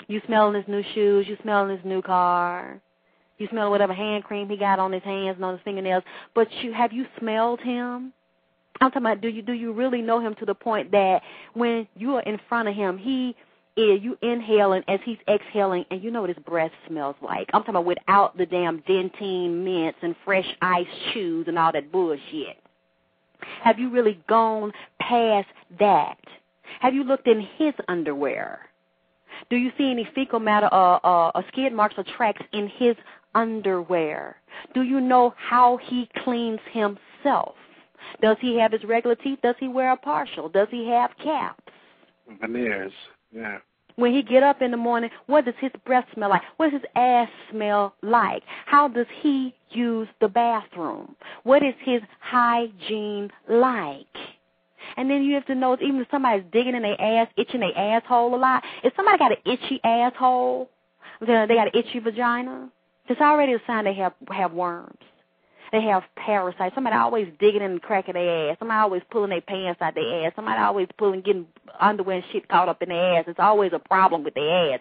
You smelling his new shoes. You smelling his new car. You smell whatever hand cream he got on his hands and on his fingernails. But have you smelled him? I'm talking about, do you really know him to the point that when you are in front of him, you inhaling as he's exhaling, and you know what his breath smells like. I'm talking about without the damn dentine mints and fresh ice shoes and all that bullshit. Have you really gone past that? Have you looked in his underwear? Do you see any fecal matter or skid marks or tracks in his underwear? Do you know how he cleans himself? Does he have his regular teeth? Does he wear a partial? Does he have caps? Veneers, yeah. When he get up in the morning, what does his breath smell like? What does his ass smell like? How does he use the bathroom? What is his hygiene like? And then you have to know, even if somebody's digging in their ass, itching their asshole a lot, if somebody got an itchy asshole, they got an itchy vagina, it's already a sign they have worms. They have parasites. Somebody always digging in the crack of their ass. Somebody always pulling their pants out their ass. Somebody always getting underwear and shit caught up in their ass. It's always a problem with their ass.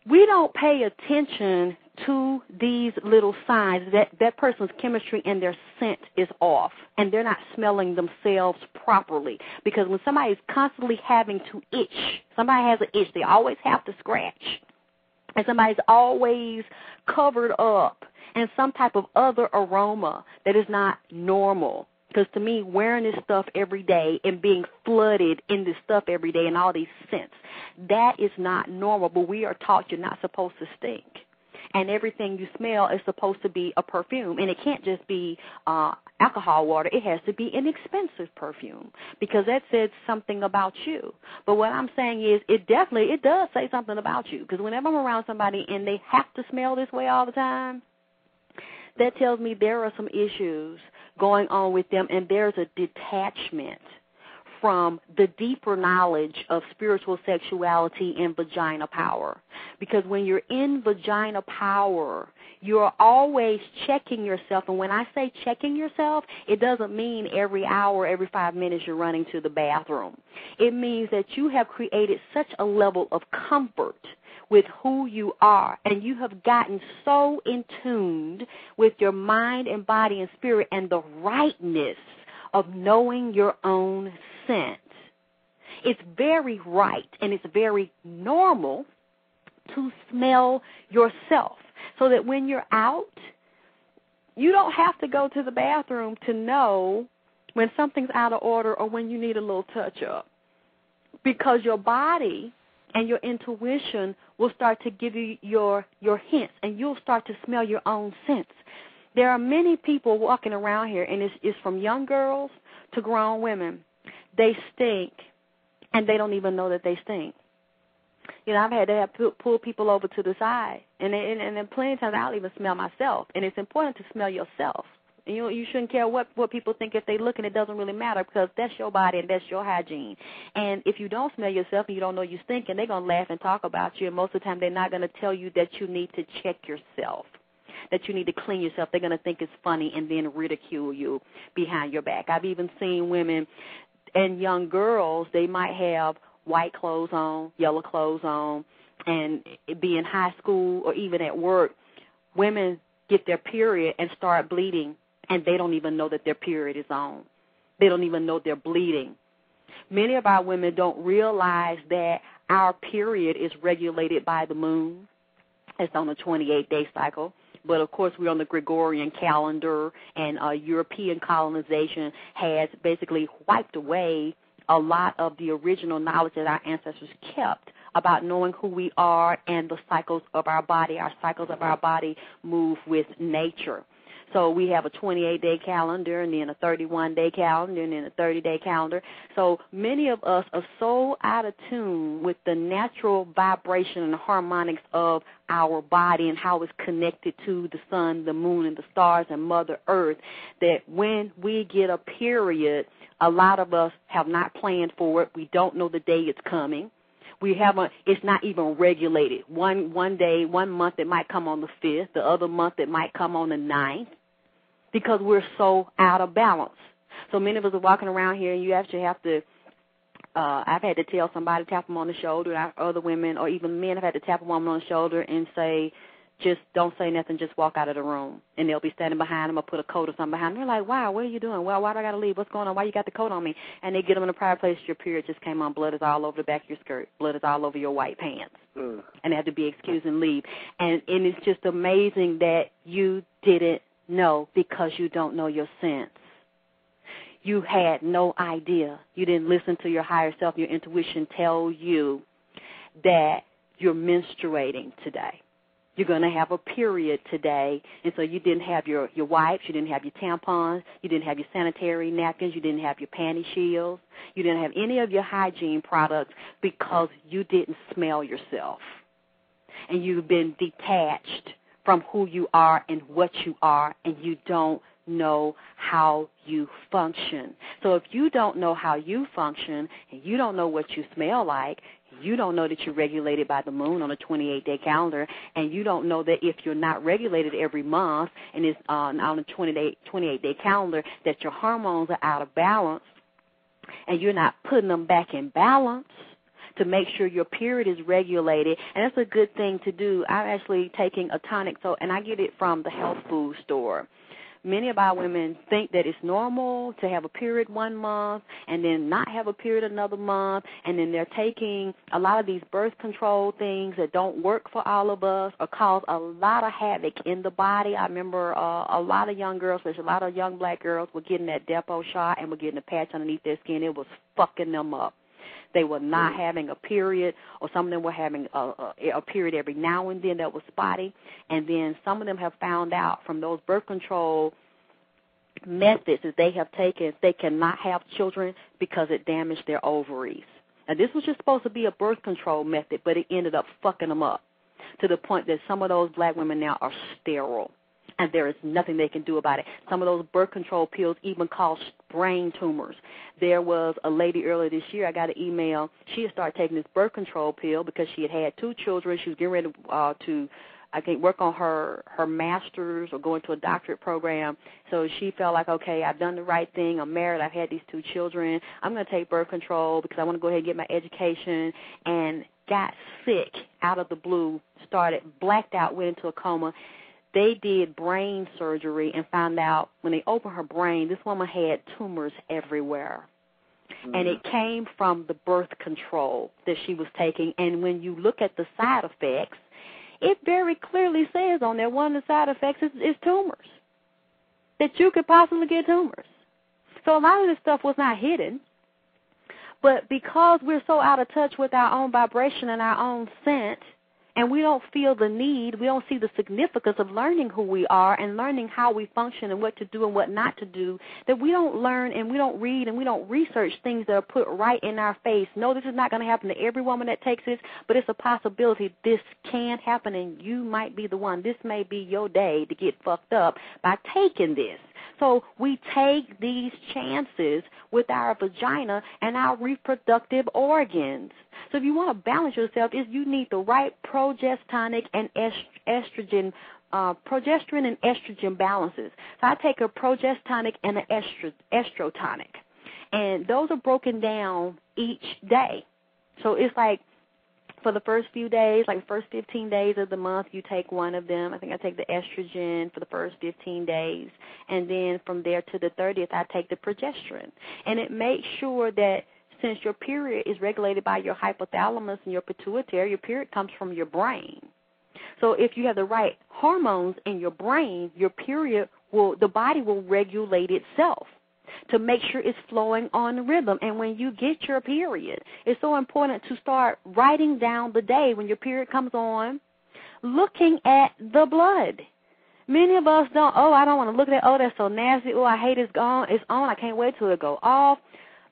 We don't pay attention to these little signs that person's chemistry and their scent is off, and they're not smelling themselves properly. Because when somebody's constantly having to itch, somebody has an itch, they always have to scratch, and somebody's always covered up in some type of other aroma that is not normal. Because to me, wearing this stuff every day and being flooded in this stuff every day and all these scents, that is not normal. But we are taught you're not supposed to stink. And everything you smell is supposed to be a perfume. And it can't just be alcohol water. It has to be an expensive perfume because that says something about you. But what I'm saying is it does say something about you. Because whenever I'm around somebody and they have to smell this way all the time, that tells me there are some issues going on with them, and there's a detachment from the deeper knowledge of spiritual sexuality and vagina power. Because when you're in vagina power, you're always checking yourself. And when I say checking yourself, it doesn't mean every hour, every 5 minutes you're running to the bathroom. It means that you have created such a level of comfort with who you are, and you have gotten so in tuned with your mind and body and spirit and the rightness of knowing your own scent. It's very right and it's very normal to smell yourself so that when you're out, you don't have to go to the bathroom to know when something's out of order or when you need a little touch-up, because your body and your intuition will start to give you your hints, and you'll start to smell your own scents. There are many people walking around here, and it's from young girls to grown women. They stink, and they don't even know that they stink. You know, I've had to pull people over to the side, and then plenty of times I don't even smell myself, and it's important to smell yourself. You shouldn't care what people think if they look, and it doesn't really matter because that's your body and that's your hygiene. And if you don't smell yourself and you don't know you stink, and they're going to laugh and talk about you, and most of the time they're not going to tell you that you need to check yourself, that you need to clean yourself. They're going to think it's funny and then ridicule you behind your back. I've even seen women and young girls, they might have white clothes on, yellow clothes on, and be in high school or even at work. Women get their period and start bleeding, and they don't even know that their period is on. They don't even know they're bleeding. Many of our women don't realize that our period is regulated by the moon. It's on a 28-day cycle. But, of course, we're on the Gregorian calendar, and European colonization has basically wiped away a lot of the original knowledge that our ancestors kept about knowing who we are and the cycles of our body. Our cycles of our body move with nature. So we have a 28-day calendar and then a 31-day calendar and then a 30-day calendar. So many of us are so out of tune with the natural vibration and harmonics of our body and how it's connected to the sun, the moon, and the stars and Mother Earth that when we get a period, a lot of us have not planned for it. We don't know the day it's coming. It's not even regulated. One day, 1 month it might come on the 5th, the other month it might come on the 9th, because we're so out of balance. So many of us are walking around here, and you actually have to I've had to tell somebody, tap them on the shoulder, and other women or even men have had to tap a woman on the shoulder and say, just don't say nothing, just walk out of the room. And they'll be standing behind them or put a coat or something behind them. They're like, wow, what are you doing? Well, why do I got to leave? What's going on? Why you got the coat on me? And they get them in a private place. Your period just came on. Blood is all over the back of your skirt. Blood is all over your white pants. And they have to be excused and leave. And it's just amazing that you didn't know because you don't know your sense. You had no idea. You didn't listen to your higher self. Your intuition tells you that you're menstruating today. You're going to have a period today, and so you didn't have your wipes, you didn't have your tampons, you didn't have your sanitary napkins, you didn't have your panty shields, you didn't have any of your hygiene products because you didn't smell yourself. And you've been detached from who you are and what you are, and you don't know how you function. So if you don't know how you function and you don't know what you smell like, you don't know that you're regulated by the moon on a 28-day calendar, and you don't know that if you're not regulated every month and it's on a 28-day calendar that your hormones are out of balance and you're not putting them back in balance to make sure your period is regulated. And that's a good thing to do. I'm actually taking a tonic, and I get it from the health food store. Many of our women think that it's normal to have a period 1 month and then not have a period another month, and then they're taking a lot of these birth control things that don't work for all of us or cause a lot of havoc in the body. I remember a lot of young girls, especially a lot of young black girls, were getting that depot shot and were getting a patch underneath their skin. It was fucking them up. They were not having a period, or some of them were having a period every now and then that was spotty. And then some of them have found out from those birth control methods that they have taken, they cannot have children because it damaged their ovaries. Now, this was just supposed to be a birth control method, but it ended up fucking them up to the point that some of those black women now are sterile. And there is nothing they can do about it. Some of those birth control pills even cause brain tumors. There was a lady earlier this year, I got an email. She had started taking this birth control pill because she had 2 children. She was getting ready to I think, work on her master's or go into a doctorate program. So she felt like, okay, I've done the right thing. I'm married. I've had these 2 children. I'm going to take birth control because I want to go ahead and get my education, and got sick out of the blue, started blacked out, went into a coma. They did brain surgery and found out when they opened her brain, this woman had tumors everywhere. And it came from the birth control that she was taking. And when you look at the side effects, it very clearly says on there one of the side effects is tumors, that you could possibly get tumors. So a lot of this stuff was not hidden. But because we're so out of touch with our own vibration and our own scent, and we don't feel the need, we don't see the significance of learning who we are and learning how we function and what to do and what not to do, that we don't learn and we don't read and we don't research things that are put right in our face. No, this is not going to happen to every woman that takes this, but it's a possibility this can happen, and you might be the one. This may be your day to get fucked up by taking this. So we take these chances with our vagina and our reproductive organs. So if you want to balance yourself, you need the right progesteronic and estrogen, progesterone and estrogen balances. So I take a progestonic and an estrotonic, and those are broken down each day. So it's like for the first few days, like the first 15 days of the month, you take one of them. I think I take the estrogen for the first 15 days. And then from there to the 30th, I take the progesterone. And it makes sure that since your period is regulated by your hypothalamus and your pituitary, your period comes from your brain. So if you have the right hormones in your brain, your period the body will regulate itself to make sure it's flowing on rhythm. And when you get your period, it's so important to start writing down the day when your period comes on, looking at the blood. Many of us don't, I don't want to look at that. Oh, that's so nasty. Oh, I hate it's gone. It's on. I can't wait till it go off.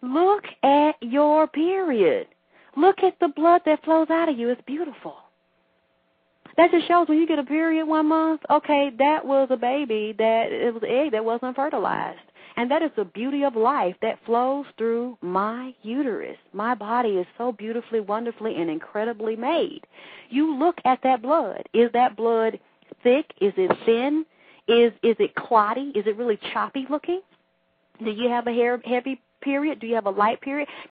Look at your period. Look at the blood that flows out of you. It's beautiful. That just shows when you get a period 1 month, okay, that was a baby, it was an egg that wasn't fertilized. And that is the beauty of life that flows through my uterus. My body is so beautifully, wonderfully, and incredibly made. You look at that blood. Is that blood thick? Is it thin? Is it clotty? Is it really choppy looking? Do you have a heavy period? Do you have a light period?